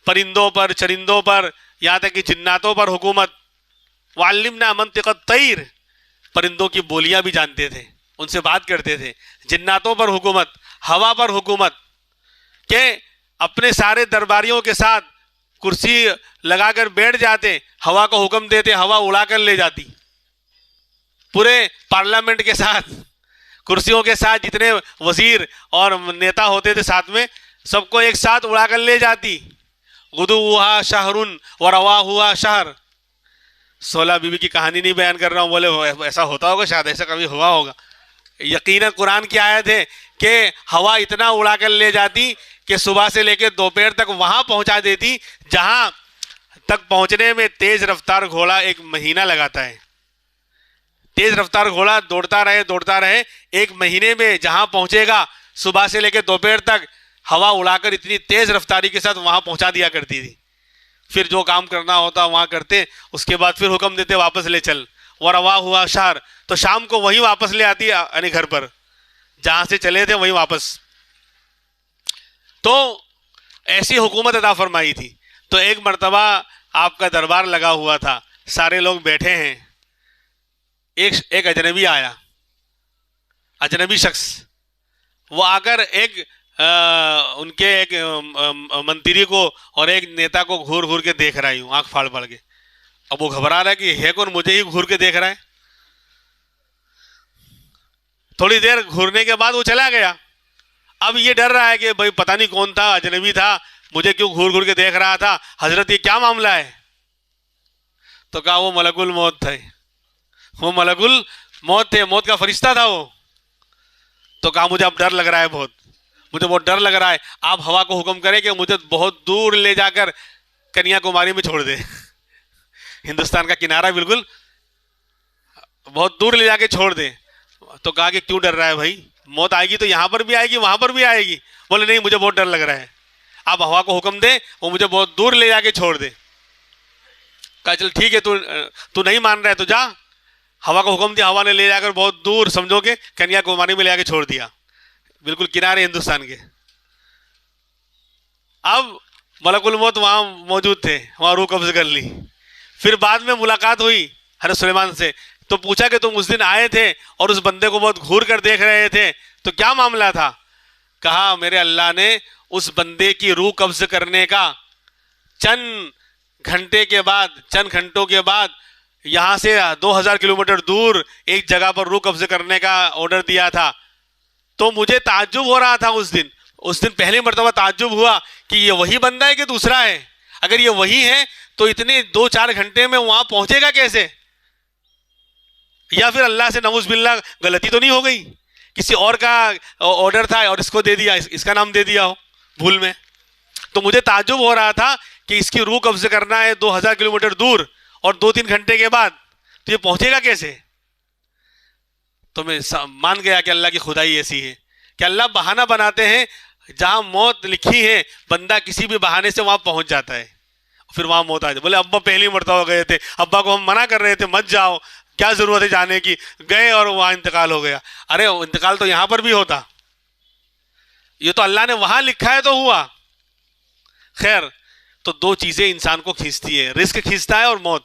پرندوں پر، چرندوں پر، یہاں تک کہ جناتوں پر حکومت. وعلمنا منطق الطیر، پرندوں کی بولیاں بھی جانتے تھے، ان سے بات کرتے تھے. جناتوں پر حکومت، ہوا پر حکومت، کہ اپنے سارے درباریوں کے ساتھ کرسی لگا کر بیٹھ جاتے، ہوا کو حکم دیتے، ہوا اڑا کر لے جاتی. پورے پارلیمنٹ کے ساتھ، کرسیوں کے ساتھ جتنے وزیر اور نیتا ہوتے تھے ساتھ میں، سب کو ایک ساتھ اڑا کر لے جاتی. غدوہا شہر ورواہا شہر. 16 بیوی کی کہانی نہیں بیان کر رہا ہوں، بولے ایسا ہوتا ہوگا، شاید ایسا کبھی ہوا ہوگا. یقیناً قرآن کی آیت ہے کہ ہوا اتنا اڑا کر لے جاتی کہ صبح سے لے کے دوپہر تک وہاں پہنچا دیتی جہاں تک پہنچنے میں تیز رفتار گھوڑا 1 مہینہ لگاتا ہے. تیز رفتار گھوڑا دوڑتا رہے 1 مہینے میں جہاں پہنچے گا صبح سے لے کے دوپہر تک ہوا اڑا کر اتنی تیز رفتاری کے ساتھ وہاں پہنچا دیا کرتی تھی. پھر جو کام کرنا ہوتا وہاں کرتے، اس کے بعد پھر حکم دیتے واپس لے چل. ورواہا شہر، تو شام کو وہیں واپس لے آتی، یعنی گھر پر جہاں سے چلے تھے وہیں واپس. تو ایسی حکومت عطا فرمائی تھی. تو ایک مرتبہ آپ کا دربار لگا ہوا تھا، سارے لوگ بیٹھے ہیں، ایک اجنبی آیا، اجنبی شخص. وہ آ کر ان کے ایک منتری کو اور ایک نیتا کو گھور گھور کے دیکھ رہا ہوں، آنکھ پھاڑ پھاڑ کے. اب وہ گھبرا رہا ہے کہ ہے کون، مجھے ہی گھور کے دیکھ رہا ہے. تھوڑی دیر گھورنے کے بعد وہ چلا گیا. اب یہ ڈر رہا ہے کہ بھائی پتہ نہیں کون تھا، اجنبی تھا، مجھے کیوں گھور گھور کے دیکھ رہا تھا، حضرت یہ کیا معاملہ ہے. تو کہا وہ ملک الموت تھے، وہ ملک الموت تھے، موت کا فرشتہ تھا وہ. تو کہا مجھے اب ڈر لگ رہا ہے، مجھے بہت ڈر لگ رہا ہے، آپ ہوا کو حکم کریں کہ مجھے بہت دور لے جا کر کنیا کماری میں چھوڑ دے. ہندوستان کا کنارہ بالکل، بہت دور لے جا کے چھوڑ دے. تو کہا کہ کیوں ڈر رہا ہے بھائی، موت آئے گی تو یہاں پر بھی آئے گی وہاں پر بھی آئے گی. بولے نہیں مجھے بہت ڈر لگ رہا ہے، آپ ہوا کو حکم دیں وہ مجھے بہت دور لے جا کے چھوڑ دے. کہا چل ٹھیک ہے، تو نہیں مان رہا ہے تو جا. ہوا کو حکم دیا، ہوا نے لے جا کر بہت دور، سمجھو کہ کنیا کماری میں لے جا کے چھوڑ دیا، بالکل کنارے ہندوستان کے. اب ملک الموت وہاں موجود تھے، وہاں روح قبض کر لی. پھر بعد میں ملاقات ہوئی حضرت سلیمان سے، تو پوچھا کہ تم اس دن آئے تھے اور اس بندے کو بہت گھور کر دیکھ رہے تھے، تو کیا معاملہ تھا. کہا میرے اللہ نے اس بندے کی روح قبض کرنے کا چند گھنٹوں کے بعد یہاں سے 2000 کلومیٹر دور ایک جگہ پر روح قبض کرنے کا آرڈر دیا تھا. تو مجھے تعجب ہو رہا تھا اس دن پہلی مرتبہ تعجب ہوا کہ یہ وہی بندہ ہے کہ دوسرا ہے. اگر یہ وہی ہے تو اتنے 2-4 گھنٹے میں وہاں پہنچے گا کیسے؟ یا پھر اللہ سے نعوذ باللہ غلطی تو نہیں ہو گئی، کسی اور کا آرڈر تھا اور اس کو دے دیا، اس کا نام دے دیا ہو بھول میں. تو مجھے تعجب ہو رہا تھا کہ اس کی روح قبض کرنا ہے 2000 کلومیٹر دور اور 2-3 گھنٹے کے بعد، تو یہ پہنچے گا کیسے؟ تو میں مان گیا کہ اللہ کی خدائی ایسی ہے کہ اللہ بہانہ بناتے ہیں، جہاں موت لکھی ہے بندہ کسی بھی بہانے سے وہاں پہنچ جاتا ہے، پھر وہاں موت آ جائے. بولے ابا پہلی مرتبہ گئے تھے، ابا کو ہم منع کر رہے تھے مت جاؤ، کیا ضرورت ہے جانے کی، گئے اور وہاں انتقال ہو گیا. ارے انتقال تو یہاں پر بھی ہوتا، یہ تو اللہ نے وہاں لکھا ہے تو ہوا. خیر، تو 2 چیزیں انسان کو کھینچتی ہے، رزق کھینچتا ہے اور موت.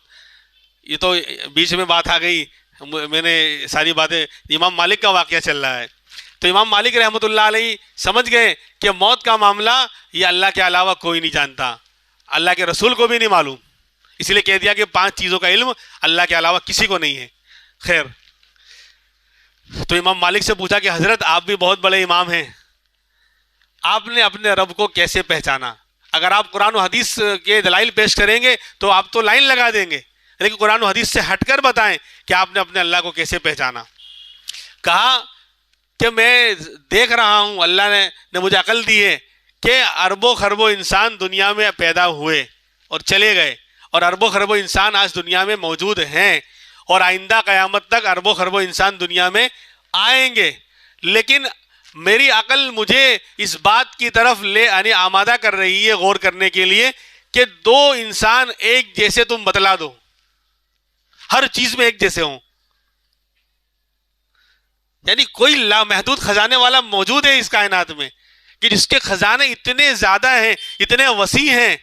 یہ تو بیچ میں بات آ گئی، میں نے ساری باتیں، امام مالک کا واقعہ چل رہا ہے. تو امام مالک رحمۃ اللہ علیہ سمجھ گئے کہ موت کا معاملہ یہ اللہ کے علاوہ کوئی نہیں جانتا، اللہ کے رسول کو بھی نہیں معلوم، اس لیے کہہ دیا کہ 5 چیزوں کا علم اللہ کے علاوہ کسی کو نہیں ہے. خیر، تو امام مالک سے پوچھا کہ حضرت آپ بھی بہت بڑے امام ہیں، آپ نے اپنے رب کو کیسے پہچانا؟ اگر آپ قرآن و حدیث کے دلائل پیش کریں گے تو آپ تو لائن لگا دیں گے، لیکن قرآن و حدیث سے ہٹ کر بتائیں کہ آپ نے اپنے اللہ کو کیسے پہچانا. کہا کہ میں دیکھ رہا ہوں اللہ نے مجھے عقل دی ہے کہ اربوں خربوں انسان دنیا میں پیدا ہوئے اور چلے گئے، اور اربوں خربوں انسان آج دنیا میں موجود ہیں، اور آئندہ قیامت تک اربوں خربوں انسان دنیا میں آئیں گے، لیکن میری عقل مجھے اس بات کی طرف یعنی آمادہ کر رہی ہے غور کرنے کے لیے کہ دو انسان ایک جیسے تم بتلا دو، ہر چیز میں ایک جیسے ہوں، یعنی کوئی لامحدود خزانے والا موجود ہے اس کائنات میں کہ جس کے خزانے اتنے زیادہ ہیں، اتنے وسیع ہیں.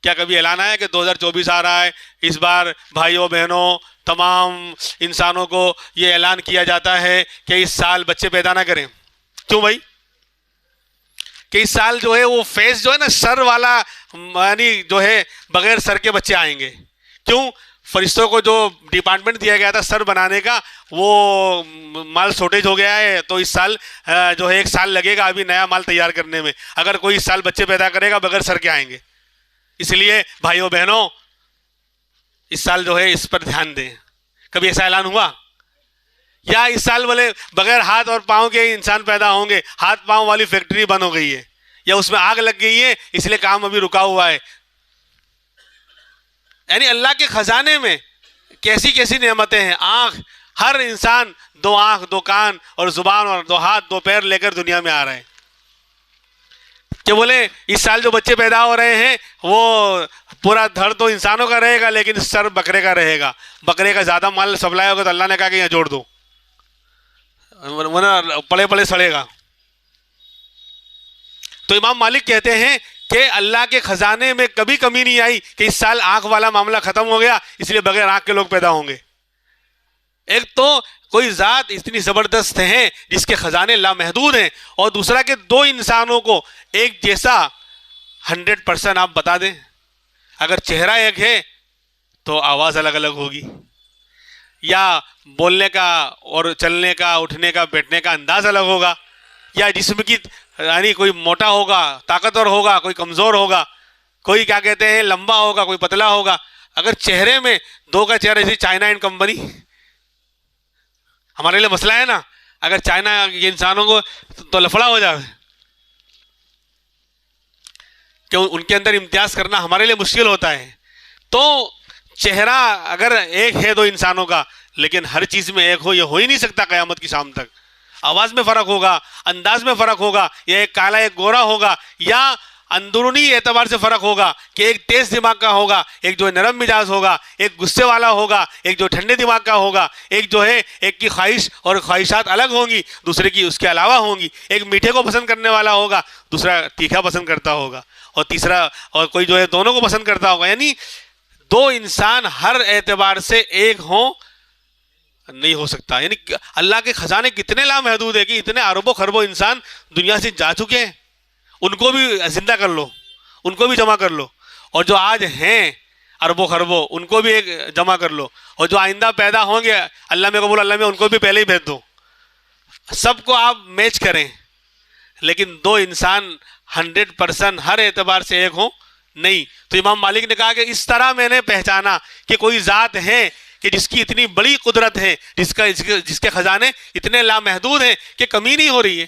کیا کبھی اعلان آیا کہ 2024 آ رہا ہے، اس بار بھائیوں بہنوں تمام انسانوں کو یہ اعلان کیا جاتا ہے کہ اس سال بچے پیدا نہ کریں؟ کیوں بھائی؟ کہ اس سال جو ہے وہ فیس جو ہے نا سر والا، یعنی جو ہے بغیر سر کے بچے آئیں گے. کیوں؟ فرشتوں کو جو ڈپارٹمنٹ دیا گیا تھا سر بنانے کا، وہ مال شارٹیج ہو گیا ہے، تو اس سال جو ہے 1 سال لگے گا ابھی نیا مال تیار کرنے میں. اگر کوئی اس سال بچے پیدا کرے گا بغیر سر کے آئیں گے. اس لیے بھائیوں بہنوں اس سال جو ہے اس پر دھیان دیں. کبھی ایسا اعلان ہوا؟ یا اس سال بولے بغیر ہاتھ اور پاؤں کے انسان پیدا ہوں گے، ہاتھ پاؤں والی فیکٹری بند ہو گئی ہے یا اس میں آگ لگ گئی ہے اس لیے کام ابھی رکا ہوا ہے. یعنی اللہ کے خزانے میں کیسی کیسی نعمتیں ہیں. آنکھ، ہر انسان 2 آنکھ 2 کان اور زبان اور 2 ہاتھ 2 پیر لے کر دنیا میں آ رہے ہیں. کہ بولے اس سال جو بچے پیدا ہو رہے ہیں وہ پورا دھڑ تو انسانوں کا رہے گا لیکن سر بکرے کا رہے گا. بکرے کا زیادہ مال سپلائی ہوگا تو اللہ نے کہا کہ یہاں جوڑ دو ورنہ پڑے پڑے سڑے گا. تو امام مالک کہتے ہیں کہ اللہ کے خزانے میں کبھی کمی نہیں آئی کہ اس سال آنکھ والا معاملہ ختم ہو گیا اس لیے بغیر آنکھ کے لوگ پیدا ہوں گے. ایک تو کوئی ذات اتنی زبردست ہے جس کے خزانے لامحدود ہیں، اور دوسرا کہ 2 انسانوں کو ایک جیسا 100% آپ بتا دیں. اگر چہرہ ایک ہے تو آواز الگ الگ ہوگی، یا بولنے کا اور چلنے کا اٹھنے کا بیٹھنے کا انداز الگ ہوگا، یا جسم کی یعنی کوئی موٹا ہوگا طاقتور ہوگا، کوئی کمزور ہوگا، کوئی کیا کہتے ہیں لمبا ہوگا، کوئی پتلا ہوگا. اگر چہرے میں 2 کا چہرہ، جیسے چائنا اینڈ کمپنی ہمارے لیے مسئلہ ہے نا، اگر چائنا کے انسانوں کو تو لفڑا ہو جائے کہ ان کے اندر امتیاز کرنا ہمارے لیے مشکل ہوتا ہے. تو چہرہ اگر ایک ہے 2 انسانوں کا لیکن ہر چیز میں ایک ہو، یہ ہو ہی نہیں سکتا قیامت کی شام تک. آواز میں فرق ہوگا، انداز میں فرق ہوگا، یا ایک کالا ایک گورا ہوگا، یا اندرونی اعتبار سے فرق ہوگا کہ ایک تیز دماغ کا ہوگا، ایک جو نرم مزاج ہوگا، ایک غصے والا ہوگا، ایک جو ٹھنڈے دماغ کا ہوگا، ایک جو ہے ایک کی خواہش اور خواہشات الگ ہوں گی، دوسرے کی اس کے علاوہ ہوں گی. ایک میٹھے کو پسند کرنے والا ہوگا، دوسرا تیکھا پسند کرتا ہوگا، اور تیسرا اور کوئی جو ہے دونوں کو پسند کرتا ہوگا. یعنی 2 انسان ہر اعتبار سے ایک ہوں نہیں ہو سکتا. یعنی اللہ کے خزانے کتنے لامحدود ہے کہ اتنے اربوں خربوں انسان دنیا سے جا چکے ہیں، ان کو بھی زندہ کر لو، ان کو بھی جمع کر لو، اور جو آج ہیں اربوں خربوں ان کو بھی ایک جمع کر لو، اور جو آئندہ پیدا ہوں گے اللہ میں قبول اللہ میں ان کو بھی پہلے ہی بھیج دو. سب کو آپ میچ کریں لیکن 2 انسان 100% ہر اعتبار سے ایک ہوں نہیں. تو امام مالک نے کہا کہ اس طرح میں نے پہچانا کہ کوئی ذات ہے کہ جس کی اتنی بڑی قدرت ہے، جس کے خزانے اتنے لامحدود ہیں کہ کمی نہیں ہو رہی ہے.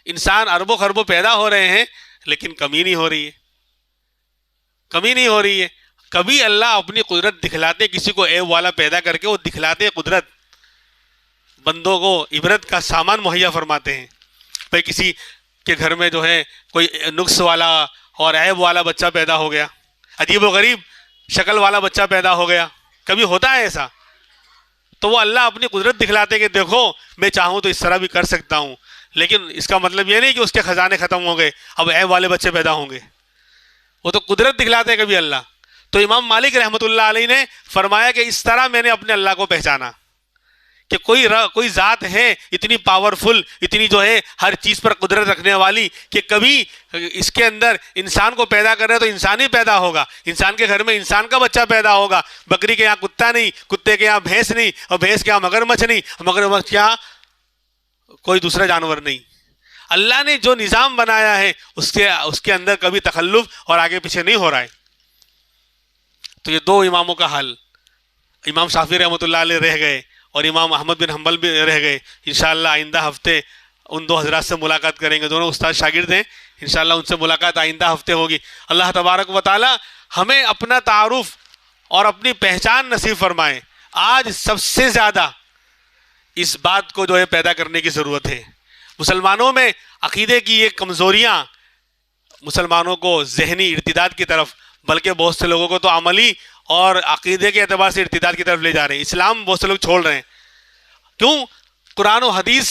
انسان اربوں خربوں پیدا ہو رہے ہیں لیکن کمی نہیں ہو رہی ہے، کمی نہیں ہو رہی ہے. کبھی اللہ اپنی قدرت دکھلاتے، کسی کو عیب والا پیدا کر کے وہ دکھلاتے قدرت، بندوں کو عبرت کا سامان مہیا فرماتے ہیں. بھائی کسی کے گھر میں جو ہے کوئی نقص والا اور عیب والا بچہ پیدا ہو گیا، عجیب و غریب شکل والا بچہ پیدا ہو گیا، کبھی ہوتا ہے ایسا، تو وہ اللہ اپنی قدرت دکھلاتے کہ دیکھو میں چاہوں تو اس طرح بھی کر سکتا ہوں. لیکن اس کا مطلب یہ نہیں کہ اس کے خزانے ختم ہو گئے اب عیب والے بچے پیدا ہوں گے، وہ تو قدرت دکھلاتے کبھی اللہ. تو امام مالک رحمۃ اللہ علیہ نے فرمایا کہ اس طرح میں نے اپنے اللہ کو پہچانا کہ کوئی ذات ہے اتنی پاورفل، اتنی جو ہے ہر چیز پر قدرت رکھنے والی کہ کبھی اس کے اندر انسان کو پیدا کر رہے تو انسان ہی پیدا ہوگا، انسان کے گھر میں انسان کا بچہ پیدا ہوگا، بکری کے یہاں کتا نہیں، کتے کے یہاں بھینس نہیں، اور بھینس کے یہاں مگرمچھ نہیں، مگرمچھ کے یہاں کوئی دوسرا جانور نہیں. اللہ نے جو نظام بنایا ہے اس کے اندر کبھی تخلف اور آگے پیچھے نہیں ہو رہا ہے. تو یہ 2 اماموں کا حال، امام شافعی رحمۃ اللہ علیہ رہ گئے اور امام احمد بن حنبل بھی رہ گئے. انشاءاللہ آئندہ ہفتے ان دو حضرات سے ملاقات کریں گے. دونوں استاد شاگرد ہیں, انشاءاللہ ان سے ملاقات آئندہ ہفتے ہوگی. اللہ تبارک و تعالی ہمیں اپنا تعارف اور اپنی پہچان نصیب فرمائے. آج سب سے زیادہ اس بات کو جو ہے پیدا کرنے کی ضرورت ہے. مسلمانوں میں عقیدے کی یہ کمزوریاں مسلمانوں کو ذہنی ارتداد کی طرف, بلکہ بہت سے لوگوں کو تو عملی اور عقیدے کے اعتبار سے ارتداد کی طرف لے جا رہے ہیں. اسلام بہت سے لوگ چھوڑ رہے ہیں. کیوں؟ قرآن و حدیث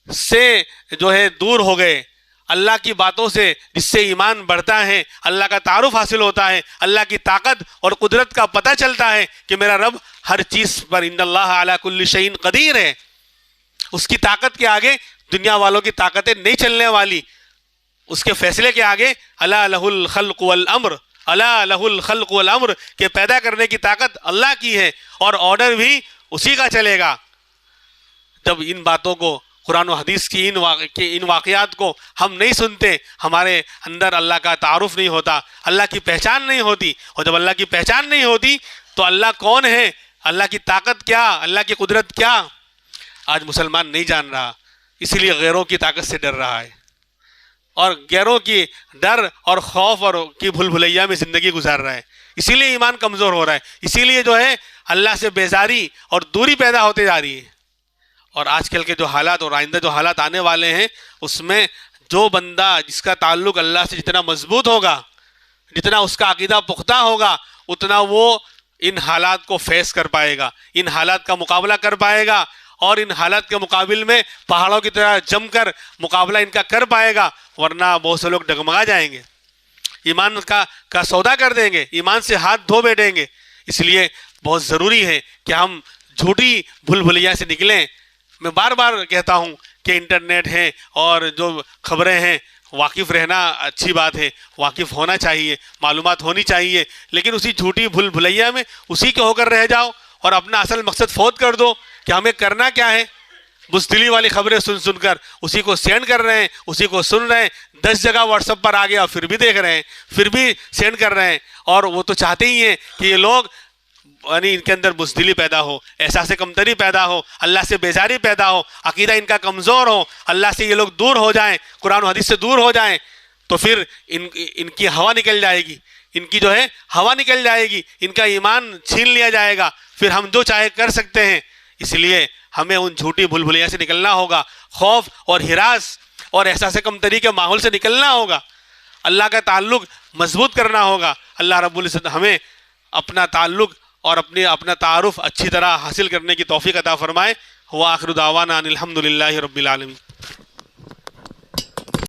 سے جو ہے دور ہو گئے. اللہ کی باتوں سے جس سے ایمان بڑھتا ہے, اللہ کا تعارف حاصل ہوتا ہے, اللہ کی طاقت اور قدرت کا پتہ چلتا ہے کہ میرا رب ہر چیز پر ان اللہ علی کل شیء قدیر ہے. اس کی طاقت کے آگے دنیا والوں کی طاقتیں نہیں چلنے والی. اس کے فیصلے کے آگے الا لہ الخلق والامر, الا لہ الخلق والامر, کہ پیدا کرنے کی طاقت اللہ کی ہے اور آرڈر بھی اسی کا چلے گا. جب ان باتوں کو, قرآن و حدیث کی ان واقعات کو ہم نہیں سنتے, ہمارے اندر اللہ کا تعارف نہیں ہوتا, اللہ کی پہچان نہیں ہوتی. اور جب اللہ کی پہچان نہیں ہوتی تو اللہ کون ہے, اللہ کی طاقت کیا, اللہ کی قدرت کیا, آج مسلمان نہیں جان رہا. اسی لیے غیروں کی طاقت سے ڈر رہا ہے اور غیروں کی ڈر اور خوف اور کی بھول بھلیا میں زندگی گزار رہا ہے. اسی لیے ایمان کمزور ہو رہا ہے. اسی لیے جو ہے اللہ سے بیزاری اور دوری پیدا ہوتے جا رہی ہے. اور آج کل کے جو حالات اور آئندہ جو حالات آنے والے ہیں, اس میں جو بندہ جس کا تعلق اللہ سے جتنا مضبوط ہوگا, جتنا اس کا عقیدہ پختہ ہوگا, اتنا وہ ان حالات کو فیس کر پائے گا, ان حالات کا مقابلہ کر پائے گا, اور ان حالات کے مقابل میں پہاڑوں کی طرح جم کر مقابلہ ان کا کر پائے گا. ورنہ بہت سے لوگ ڈگمگا جائیں گے, ایمان کا سودا کر دیں گے, ایمان سے ہاتھ دھو بیٹھیں گے. اس لیے بہت ضروری ہے کہ ہم جھوٹی بھول بھلیا سے نکلیں. میں بار بار کہتا ہوں کہ انٹرنیٹ ہے اور جو خبریں ہیں, واقف رہنا اچھی بات ہے, واقف ہونا چاہیے, معلومات ہونی چاہیے, لیکن اسی جھوٹی بھول بھلیا میں اسی کے ہو کر رہ جاؤ اور اپنا اصل مقصد فوت کر دو کہ ہمیں کرنا کیا ہے. بزدلی والی خبریں سن کر اسی کو سینڈ کر رہے ہیں, اسی کو سن رہے ہیں. 10 جگہ واٹس ایپ پر آ گیا, پھر بھی دیکھ رہے ہیں, پھر بھی سینڈ کر رہے ہیں. اور وہ تو چاہتے ہی ہیں کہ یہ لوگ یعنی ان کے اندر بزدلی پیدا ہو, احساس کمتری پیدا ہو, اللہ سے بیزاری پیدا ہو, عقیدہ ان کا کمزور ہو, اللہ سے یہ لوگ دور ہو جائیں, قرآن و حدیث سے دور ہو جائیں. تو پھر ان کی ہوا نکل جائے گی, ان کی جو ہے ہوا نکل جائے گی, ان کا ایمان چھین لیا جائے گا, پھر ہم جو چاہے کر سکتے ہیں. اس لیے ہمیں ان جھوٹی بھول بھلیا سے نکلنا ہوگا, خوف اور ہراس اور احساس کمتری کے ماحول سے نکلنا ہوگا, اللہ کا تعلق مضبوط کرنا ہوگا. اللہ رب العزت ہمیں اپنا تعلق اور اپنا تعارف اچھی طرح حاصل کرنے کی توفیق عطا فرمائے. وآخر دعوانا ان الحمد للہ رب العالمین.